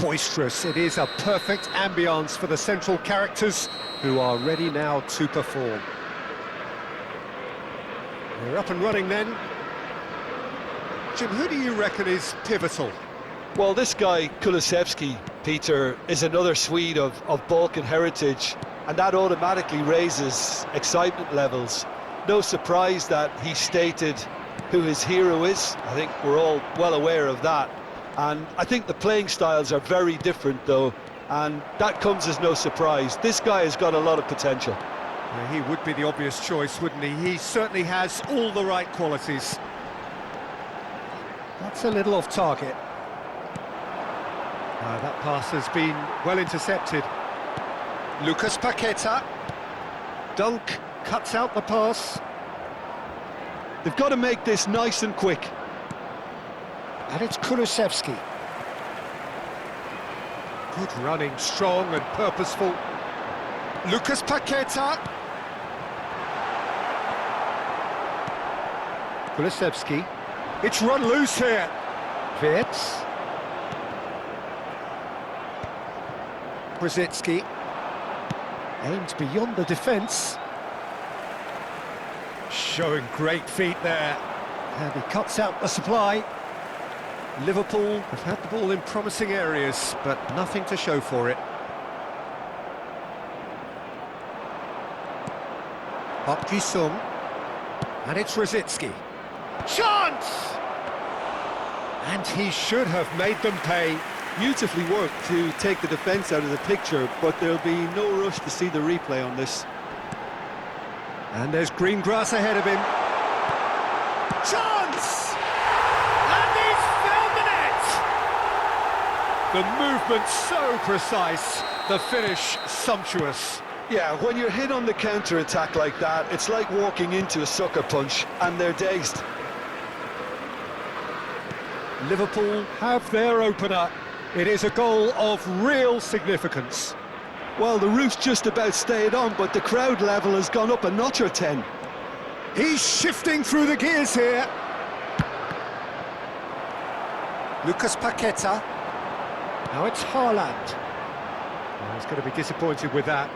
boisterous. It is a perfect ambience for the central characters who are ready now to perform. They're up and running then. Jim, who do you reckon is pivotal? Well, this guy, Kulusevski, Peter, is another Swede of Balkan heritage, and that automatically raises excitement levels. No surprise that he stated who his hero is. I think we're all well aware of that. And I think the playing styles are very different, though, and that comes as no surprise. This guy has got a lot of potential. Yeah, he would be the obvious choice, wouldn't he? He certainly has all the right qualities. That's a little off target. That pass has been well intercepted. Lucas Paqueta. Dunk cuts out the pass. They've got to make this nice and quick. And it's Kulusevski. Good running, strong and purposeful. Lucas Paqueta. Kulusevski. It's run loose here. Wirtz. Brzezinski. Aimed beyond the defence. Showing great feet there. And he cuts out the supply. Liverpool have had the ball in promising areas, but nothing to show for it. Park Ji-sung. And it's Brzezinski. Chance! And he should have made them pay. Beautifully worked to take the defence out of the picture, but there'll be no rush to see the replay on this. And there's green grass ahead of him. Chance! And he's found the net! The movement so precise, the finish sumptuous. Yeah, when you're hit on the counter-attack like that, it's like walking into a sucker punch, and they're dazed. Liverpool have their opener. It is a goal of real significance. Well, the roof's just about stayed on, but the crowd level has gone up a notch or 10. He's shifting through the gears here. Lucas Paqueta. Now it's Haaland. Oh, he's going to be disappointed with that.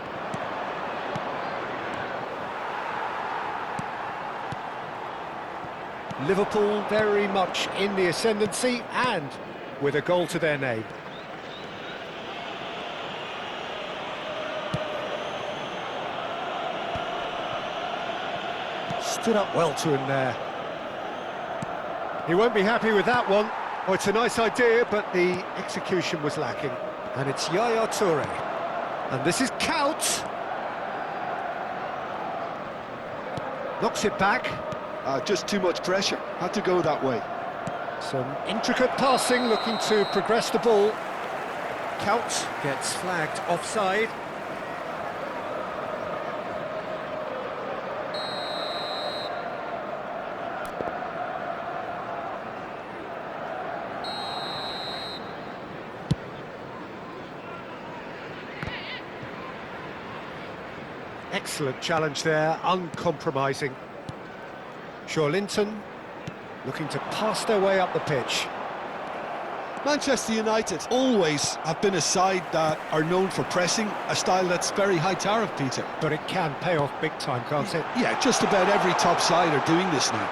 Liverpool very much in the ascendancy and with a goal to their name. Stood up well to him there. He won't be happy with that one. Oh, it's a nice idea, but the execution was lacking. And it's Yaya Toure. And this is Kaut. Knocks it back. Just too much pressure. Had to go that way. Some intricate passing, looking to progress the ball. Kaut gets flagged offside. Excellent challenge there, uncompromising. Linton looking to pass their way up the pitch. Manchester United always have been a side that are known for pressing, a style that's very high tariff, Peter. But it can pay off big time, can't it? Yeah, just about every top side are doing this now.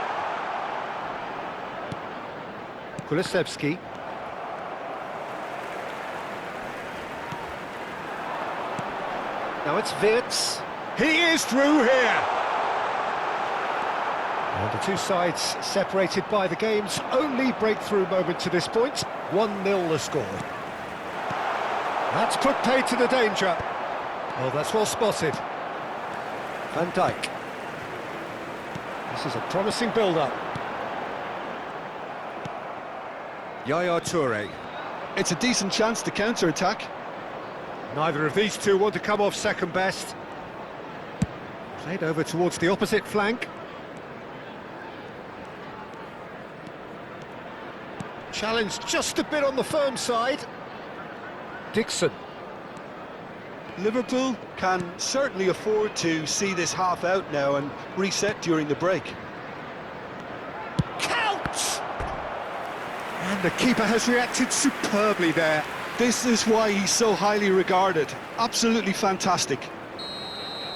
Kulusevski. Now it's Wirtz. He is through here! And the two sides separated by the game's only breakthrough moment to this point. 1-0 the score. That's put paid to the danger. Oh, that's well spotted. Van Dijk. This is a promising build-up. Yaya Toure. It's a decent chance to counter-attack. Neither of these two want to come off second best. Played over towards the opposite flank. Challenge just a bit on the firm side. Dixon. Liverpool can certainly afford to see this half out now and reset during the break. Count! And the keeper has reacted superbly there. This is why he's so highly regarded. Absolutely fantastic.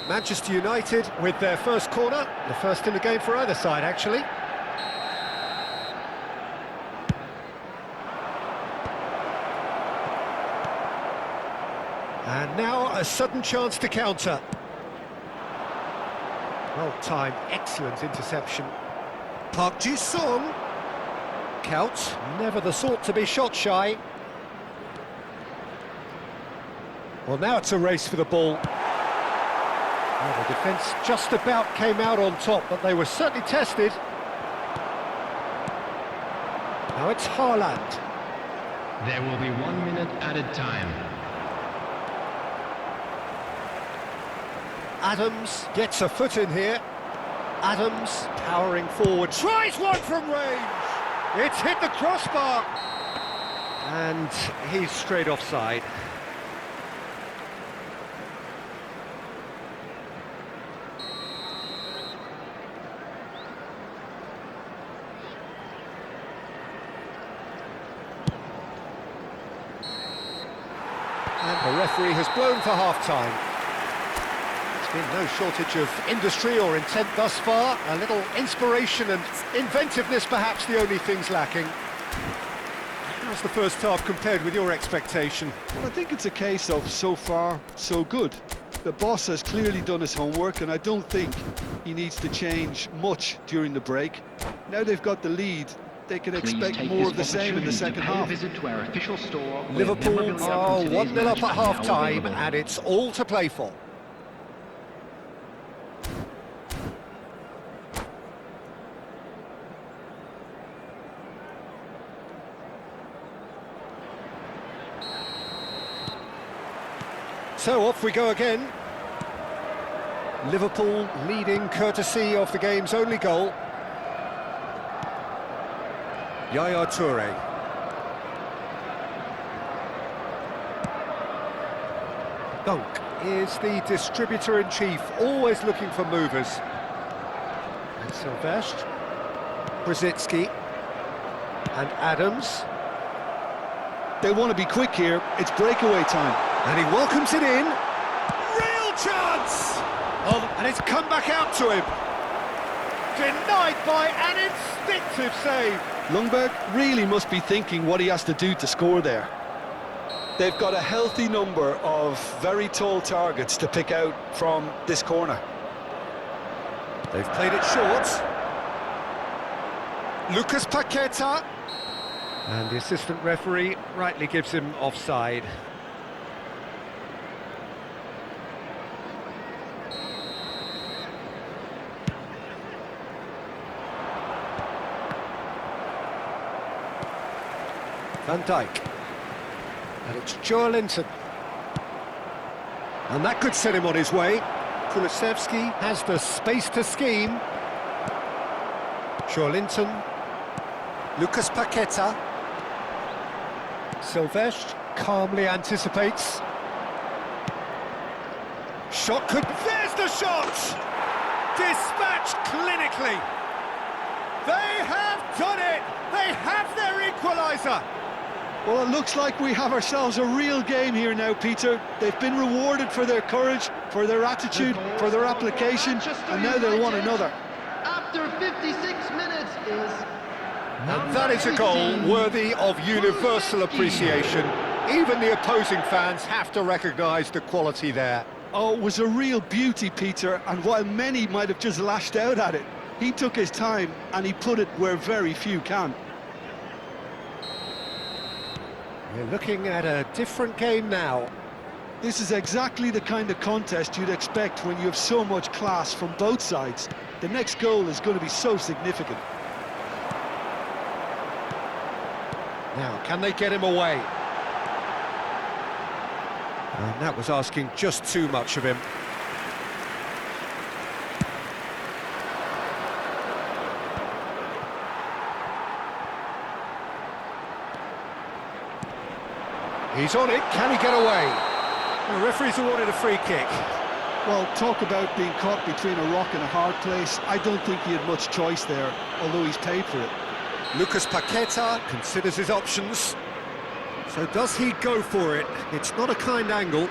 Manchester United with their first corner, the first in the game for either side, actually. And now a sudden chance to counter. Well-timed, excellent interception. Park Ji-sung. Counts, never the sort to be shot shy. Well, now it's a race for the ball. Well, the defence just about came out on top, but they were certainly tested. Now it's Haaland. There will be 1 minute added time. Adams gets a foot in here. Adams powering forward, tries one from range. It's hit the crossbar. And he's straight offside. And the referee has blown for half-time. There's been no shortage of industry or intent thus far. A little inspiration and inventiveness, perhaps the only things lacking. How's the first half compared with your expectation? Well, I think it's a case of so far, so good. The boss has clearly done his homework, and I don't think he needs to change much during the break. Now they've got the lead, they can expect more of the same in the second half. Liverpool are 1-0 up at half-time, and it's all to play for. So off we go again. Liverpool leading courtesy of the game's only goal. Yaya Toure. Dunk is the distributor-in-chief, always looking for movers. And Sylvestre, Brzezinski, and Adams. They want to be quick here, it's breakaway time. And he welcomes it in. Real chance! Oh, and it's come back out to him. Denied by an instinctive save. Ljungberg really must be thinking what he has to do to score there. They've got a healthy number of very tall targets to pick out from this corner. They've played it short. Lucas Paqueta. And the assistant referee rightly gives him offside. Van Dijk. And it's Joelinton. And that could set him on his way. Kulusevski has the space to scheme. Joelinton. Lucas Paqueta. Sylvestre calmly anticipates. Shot could... There's the shot! Dispatched clinically. They have done it! They have their equaliser! Well, it looks like we have ourselves a real game here now, Peter. They've been rewarded for their courage, for their attitude, for their application, and now they'll want another. After 56 minutes is... And that is a goal worthy of universal appreciation. Even the opposing fans have to recognise the quality there. Oh, it was a real beauty, Peter, and while many might have just lashed out at it, he took his time and he put it where very few can. We're looking at a different game now. This is exactly the kind of contest you'd expect when you have so much class from both sides. The next goal is going to be so significant. Now, can they get him away? And that was asking just too much of him. He's on it, can he get away? The referee's awarded a free kick. Well, talk about being caught between a rock and a hard place. I don't think he had much choice there, although he's paid for it. Lucas Paqueta considers his options. So does he go for it? It's not a kind angle.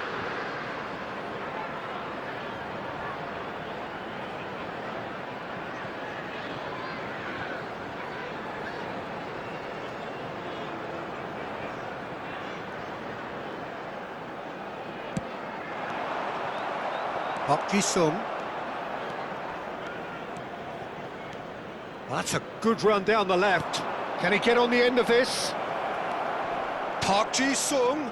Park Ji-sung. That's a good run down the left. Can he get on the end of this? Park Ji-sung.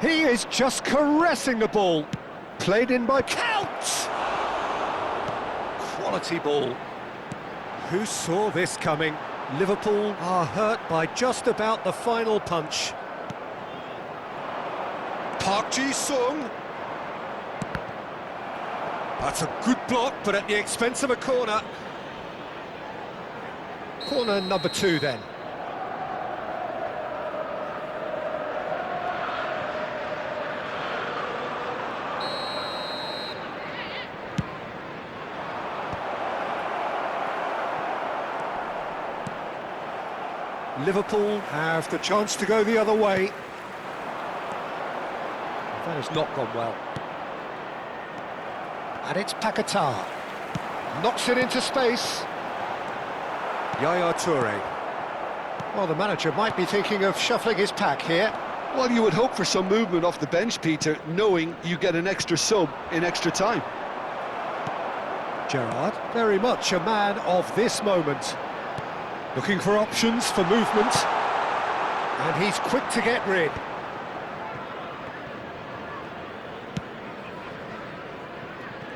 He is just caressing the ball. Played in by Count. Quality ball. Who saw this coming? Liverpool are hurt by just about the final punch. Park Ji-sung. That's a good block, but at the expense of a corner. Corner number 2 then. Liverpool have the chance to go the other way. That has not gone well. And it's Paquetá. Knocks it into space. Yaya Toure. Well, the manager might be thinking of shuffling his pack here. Well, you would hope for some movement off the bench, Peter, knowing you get an extra sub in extra time. Gerrard, very much a man of this moment. Looking for options for movement. And he's quick to get rid.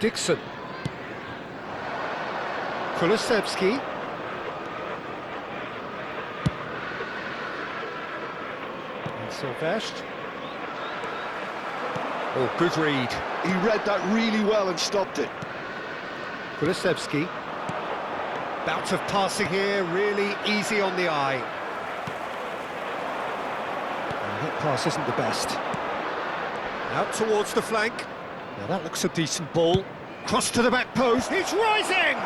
Dixon. Kulusevski. And Sylvestre. Oh, good read. He read that really well and stopped it. Kulusevski. Bout of passing here, really easy on the eye. And that pass isn't the best. Out towards the flank. Now that looks a decent ball. Cross to the back post. He's rising!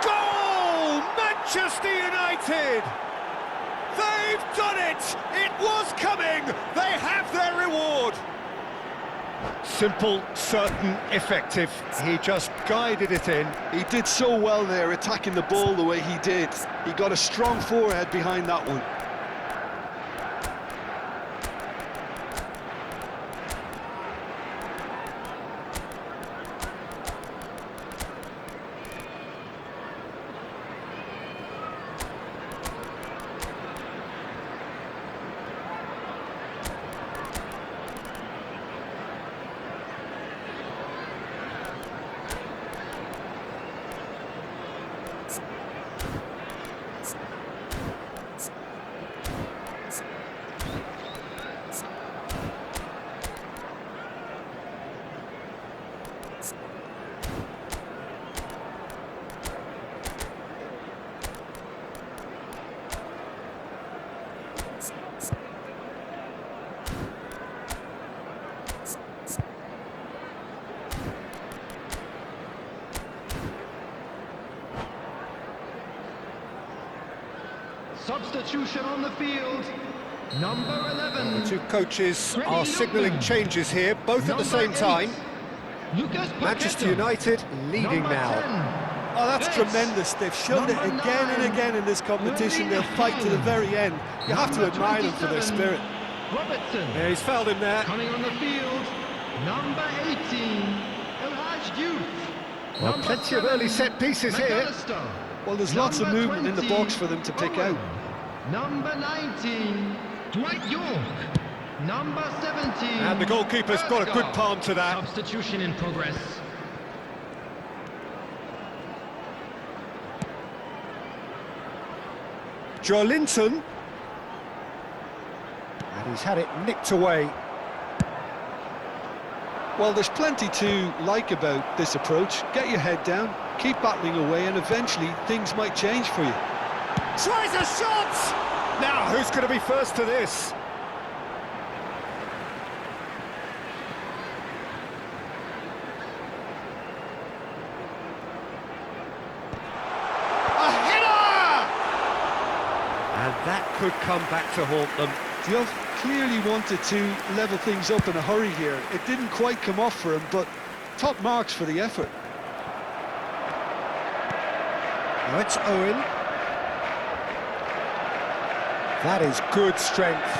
Goal! Manchester United! They've done it! It was coming! They have their reward! Simple, certain, effective. He just guided it in. He did so well there, attacking the ball the way he did. He got a strong forehead behind that one. Substitution on the field. Number 11. The two coaches are signalling changes here, both at the same time. Manchester United leading now. Oh, that's tremendous. They've shown it again and again in this competition. They'll fight to the very end. You have to admire them for their spirit. Robertson. Yeah, he's fouled him there. Coming on the field. Number 18. El Youth. Well, plenty of early set pieces here. Well, there's lots of movement in the box for them to pick out. Number 19, Dwight York. Number 17. And the goalkeeper's got a good palm to that. Substitution in progress. Joelinton. And he's had it nicked away. Well, there's plenty to like about this approach. Get your head down, keep battling away, and eventually things might change for you. Tries a shot! Now, who's going to be first to this? A header! And that could come back to haunt them. Diouf clearly wanted to level things up in a hurry here. It didn't quite come off for him, but top marks for the effort. Now it's Owen. That is good strength.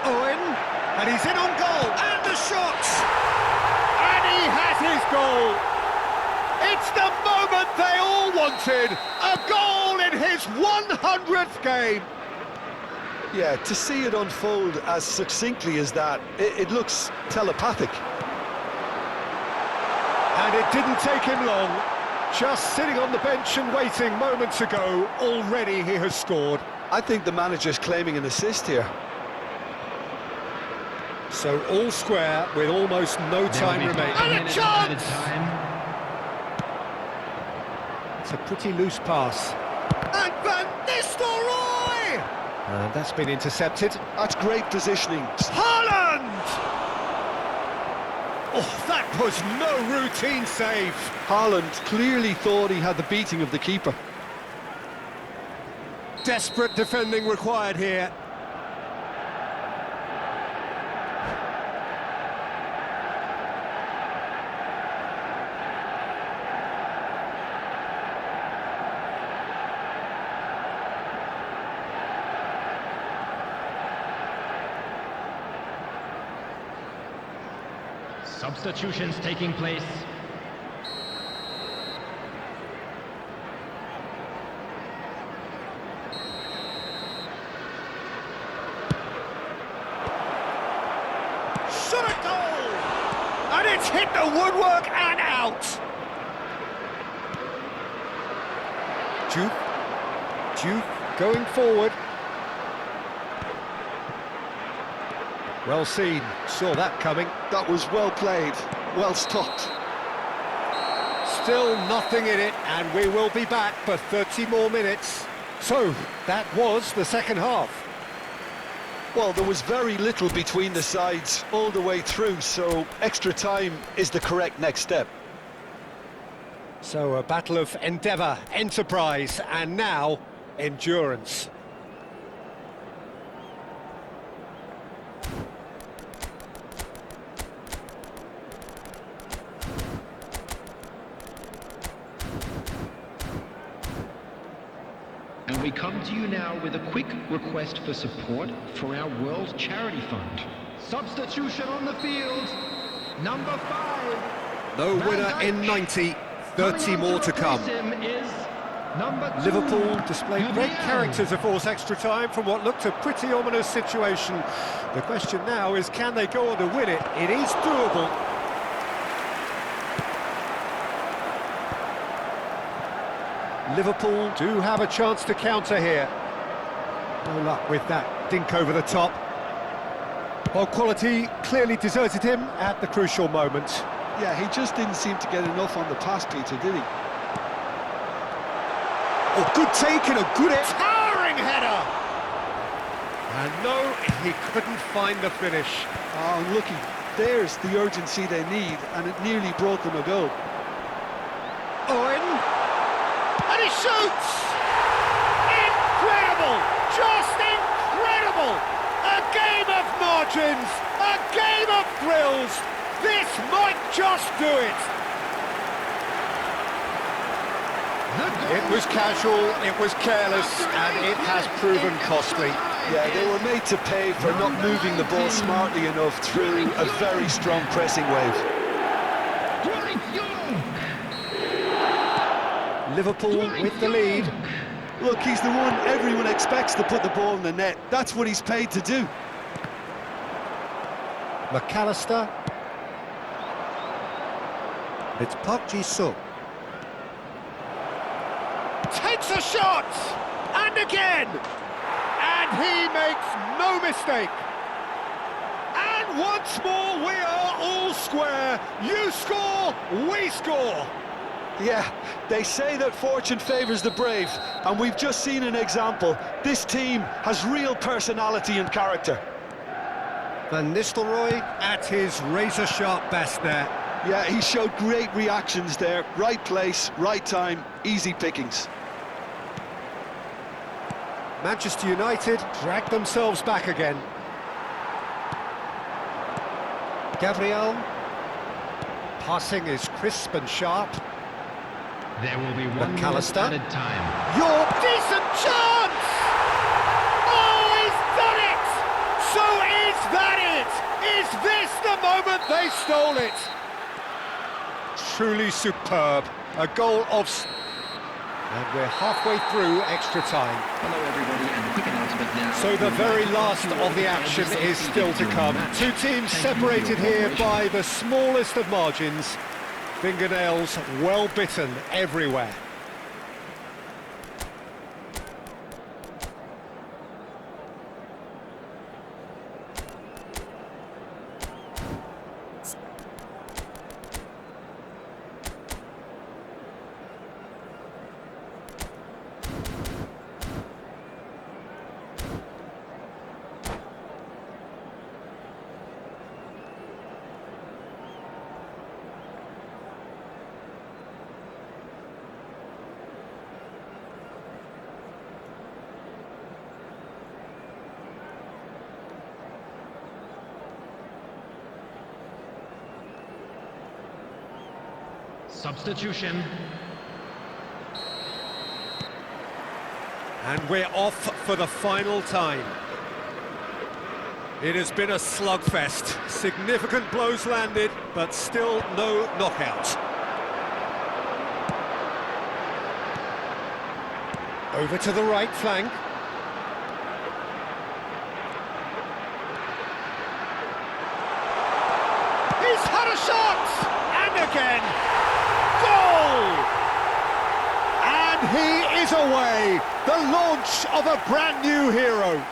Owen, and he's in on goal, and the shot! And he has his goal! It's the moment they all wanted! A goal in his 100th game! Yeah, to see it unfold as succinctly as that, it looks telepathic. And it didn't take him long. Just sitting on the bench and waiting moments ago, already he has scored. I think the manager's claiming an assist here. So all square with almost no time remaining. And a chance! It's a pretty loose pass. And Van Nistelrooy! And that's been intercepted. That's great positioning. Haaland! Oh, that was no routine save. Haaland clearly thought he had the beating of the keeper. Desperate defending required here. Substitutions taking place. Shot a goal! And it's hit the woodwork and out! Duke going forward. Well seen, saw that coming. That was well played, well stopped. Still nothing in it, and we will be back for 30 more minutes. So, that was the second half. Well, there was very little between the sides all the way through, so extra time is the correct next step. So a battle of endeavour, enterprise, and now endurance. And we come to you now with a quick request for support for our World Charity Fund. Substitution on the field. Number 5. No winner in 90, 30 more to come. Is number 2. Liverpool displayed great Gabriel. character to force extra time from what looked a pretty ominous situation. The question now is, can they go on to win it? It is doable. Liverpool do have a chance to counter here. No luck with that dink over the top. Well, quality clearly deserted him at the crucial moment. Yeah, he just didn't seem to get enough on the pass, Peter, did he? Oh, good take and a good towering header! And no, he couldn't find the finish. Oh, unlucky. There's the urgency they need, and it nearly brought them a goal. Owen, and he shoots! Incredible! Just incredible! A game of margins, a game of thrills. This might just do it. It was casual, it was careless, and it has proven costly. Yeah, they were made to pay for not moving the ball smartly enough through a very strong pressing wave. Liverpool with the lead. Look, he's the one everyone expects to put the ball in the net. That's what he's paid to do. McAllister. It's Park Ji-sung. Takes a shot! And again! And he makes no mistake. And once more we are all square. You score, we score. Yeah, they say that fortune favours the brave, and we've just seen an example. This team has real personality and character. Van Nistelrooy at his razor-sharp best there. Yeah, he showed great reactions there. Right place, right time, easy pickings. Manchester United drag themselves back again. Gabriel. Passing is crisp and sharp. There will be 1 minute McAllister. added time. Your decent chance! Oh, he's done it! So is that it? Is this the moment they stole it? Truly superb. A goal of... And we're halfway through extra time. Hello everybody, and a quick announcement now. So the very last of the action is still to come. Two teams separated here by the smallest of margins. Fingernails well bitten everywhere. Substitution. And we're off for the final time. It has been a slugfest. Significant blows landed, but still no knockout. Over to the right flank. He's had a shot! And again! Goal! And he is away! The launch of a brand new hero.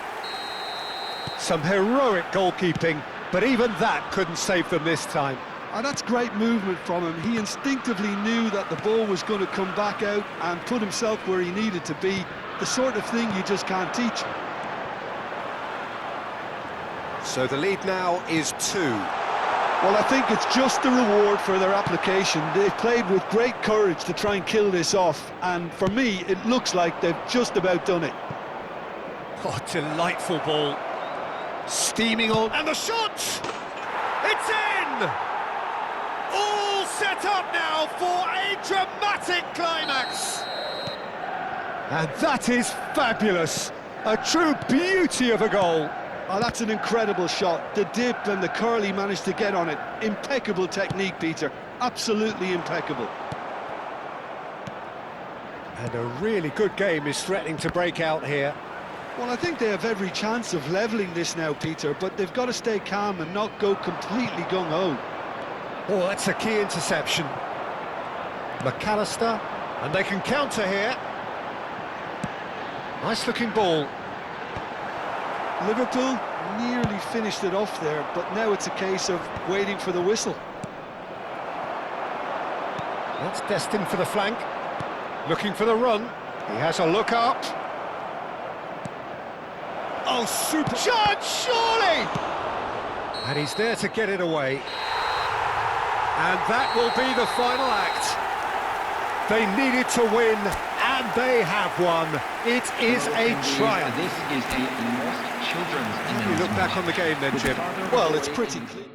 Some heroic goalkeeping, but even that couldn't save them this time. And that's great movement from him. He instinctively knew that the ball was going to come back out and put himself where he needed to be. The sort of thing you just can't teach. So the lead now is 2. Well, I think it's just the reward for their application. They've played with great courage to try and kill this off, and for me, it looks like they've just about done it. Oh, delightful ball. Steaming on, and the shot! It's in! All set up now for a dramatic climax! And that is fabulous! A true beauty of a goal. Oh, that's an incredible shot. The dip and the curl he managed to get on it. Impeccable technique, Peter. Absolutely impeccable. And a really good game is threatening to break out here. Well, I think they have every chance of levelling this now, Peter, but they've got to stay calm and not go completely gung-ho. Oh, that's a key interception. McAllister, and they can counter here. Nice-looking ball. Liverpool nearly finished it off there, but now it's a case of waiting for the whistle. That's destined for the flank. Looking for the run. He has a look up. Oh, super charge, surely! And he's there to get it away. And that will be the final act. They needed to win, and they have won. It is a triumph. This is a lost children's. You look back on the game then, Jim. Well, it's pretty clear.